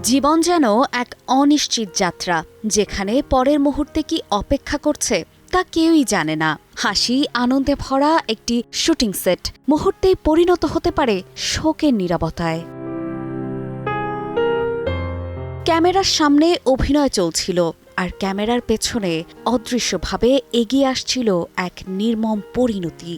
জীবন যেন এক অনিশ্চিত যাত্রা, যেখানে পরের মুহূর্তে কি অপেক্ষা করছে তা কেউই জানে না। হাসি আনন্দে ভরা একটি শুটিং সেট মুহূর্তেই পরিণত হতে পারে শোকের নীরবতায়। ক্যামেরার সামনে অভিনয় চলছিল, আর ক্যামেরার পেছনে অদৃশ্যভাবে এগিয়ে আসছিল এক নির্মম পরিণতি।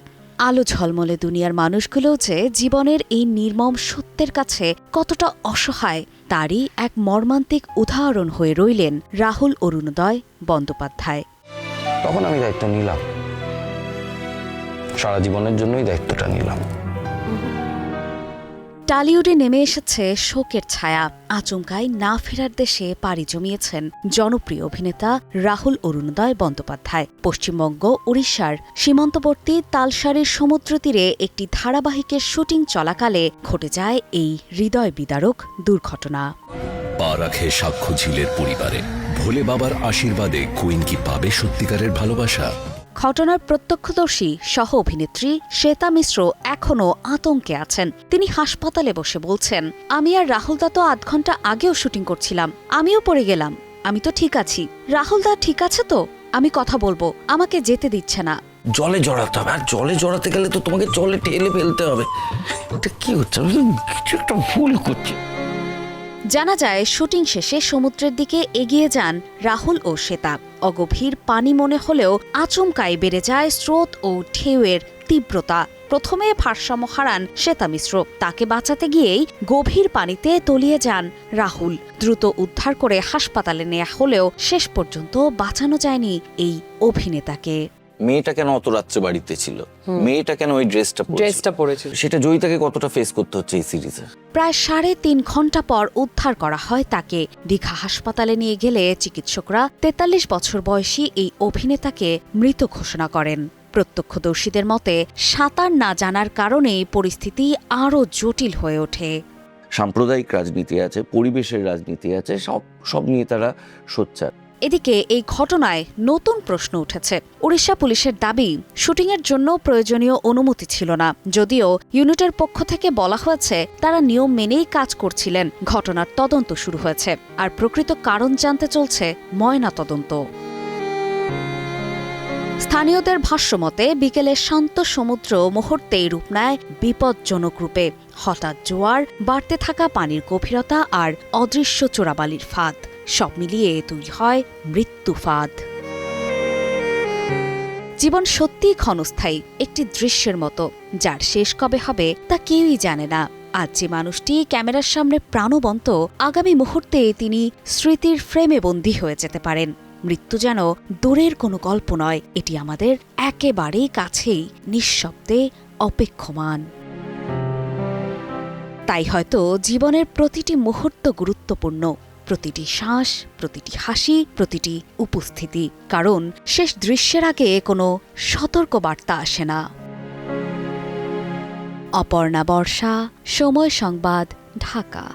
আলো ঝলমলে দুনিয়ার মানুষগুলো যে জীবনের এই নির্মম সত্যের কাছে কতটা অসহায়, তারই এক মর্মান্তিক উদাহরণ হয়ে রইলেন রাহুল অরুণোদয় বন্দ্যোপাধ্যায়। তখন আমি দায়িত্ব নিলাম, সারা জীবনের জন্যই দায়িত্বটা নিলাম। টালিউডে নেমে এসেছে শোকের ছায়া। আচমকাই না ফেরার দেশে পাড়ি জমিয়েছেন জনপ্রিয় অভিনেতা রাহুল অরুণোদয় বন্দ্যোপাধ্যায়। পশ্চিমবঙ্গ উড়িষ্যার সীমান্তবর্তী তালসারির সমুদ্র তীরে একটি ধারাবাহিকের শুটিং চলাকালে ঘটে যায় এই হৃদয় বিদারক দুর্ঘটনা। পা রাখে সাক্ষ্য ঝিলের পরিবারে। ভোলে বাবার আশীর্বাদে কুইন কি পাবে সত্যিকারের ভালোবাসা? ঘটনার প্রত্যক্ষদর্শী সহ অভিনেত্রী শ্বেতা মিশ্র এখনও আতঙ্কে আছেন। তিনি হাসপাতালে বসে বলছেন, আমি আর রাহুলদা তো ৮ ঘন্টা আগেও শুটিং করছিলাম, আমিও পড়ে গেলাম, আমি তো ঠিক আছি। রাহুলদা ঠিক আছে তো? আমি কথা বলবো, আমাকে যেতে দিচ্ছে না। জলে জড়াতে হবে, আর জলে জড়াতে গেলে তো তোমাকে জলে ঠেলে ফেলতে হবে। এটা কি হচ্ছে? আমি কিছু একটা ভুল করছি। জানা যায়, শুটিং শেষে সমুদ্রের দিকে এগিয়ে যান রাহুল ও শ্বেতা। অগভীর পানি মনে হলেও আচমকাই বেড়ে যায় স্রোত ও ঢেউয়ের তীব্রতা। প্রথমে ভারসাম্য হারান শ্বেতা মিশ্র। তাকে বাঁচাতে গিয়েই গভীর পানিতে তলিয়ে যান রাহুল। দ্রুত উদ্ধার করে হাসপাতালে নেওয়া হলেও শেষ পর্যন্ত বাঁচানো যায়নি এই অভিনেতাকে। মেয়েটা কেন অত রাত্রে বাড়িতে ছিল? মেয়েটা কেন ওই ড্রেসটা পরেছিল? সেটা জয়িতাকে কতটা ফেস করতে হচ্ছে এই সিরিজে। প্রায় ৩.৫ ঘন্টা পর উদ্ধার করা হয় তাকে। দীঘা হাসপাতালে নিয়ে গেলে চিকিৎসকরা ৪৩ বছর বয়সী এই অভিনেতাকে মৃত ঘোষণা করেন। প্রত্যক্ষদর্শীদের মতে, সাঁতার না জানার কারণেই পরিস্থিতি আরও জটিল হয়ে ওঠে। সাম্প্রদায়িক রাজনীতি আছে, পরিবেশের রাজনীতি আছে, সব নিয়ে তারা সোচ্চার। এদিকে এই ঘটনায় নতুন প্রশ্ন উঠেছে। উড়িষ্যা পুলিশের দাবি, শুটিংয়ের জন্য প্রয়োজনীয় অনুমতি ছিল না, যদিও ইউনিটের পক্ষ থেকে বলা হয়েছে তারা নিয়ম মেনেই কাজ করছিলেন। ঘটনার তদন্ত শুরু হয়েছে, আর প্রকৃত কারণ জানতে চলছে ময়না তদন্ত। স্থানীয়দের ভাষ্যমতে, বিকেলে শান্ত সমুদ্র মুহূর্তেই রূপ নেয় বিপজ্জনক রূপে। হঠাৎ জোয়ার, বাড়তে থাকা পানির গভীরতা আর অদৃশ্য চোরাবালির ফাঁদ, সব মিলিয়ে তৈরি হয় মৃত্যু ফাঁদ। জীবন সত্যিই ক্ষণস্থায়ী, একটি দৃশ্যের মতো, যার শেষ কবে হবে তা কেউই জানে না। আজ যে মানুষটি ক্যামেরার সামনে প্রাণবন্ত, আগামী মুহূর্তে তিনি স্মৃতির ফ্রেমে বন্দী হয়ে যেতে পারেন। মৃত্যু যেন দূরের কোনো গল্প নয়, এটি আমাদের একেবারেই কাছেই, নিঃশব্দে অপেক্ষমান। তাই হয়তো জীবনের প্রতিটি মুহূর্ত গুরুত্বপূর্ণ, প্রতিটি শ্বাস, প্রতিটি হাসি, প্রতিটি উপস্থিতি, কারণ শেষ দৃশ্যের আগে কোনো সতর্ক বার্তা আসে না। অপর্ণা বর্ষা, সময় সংবাদ, ঢাকা।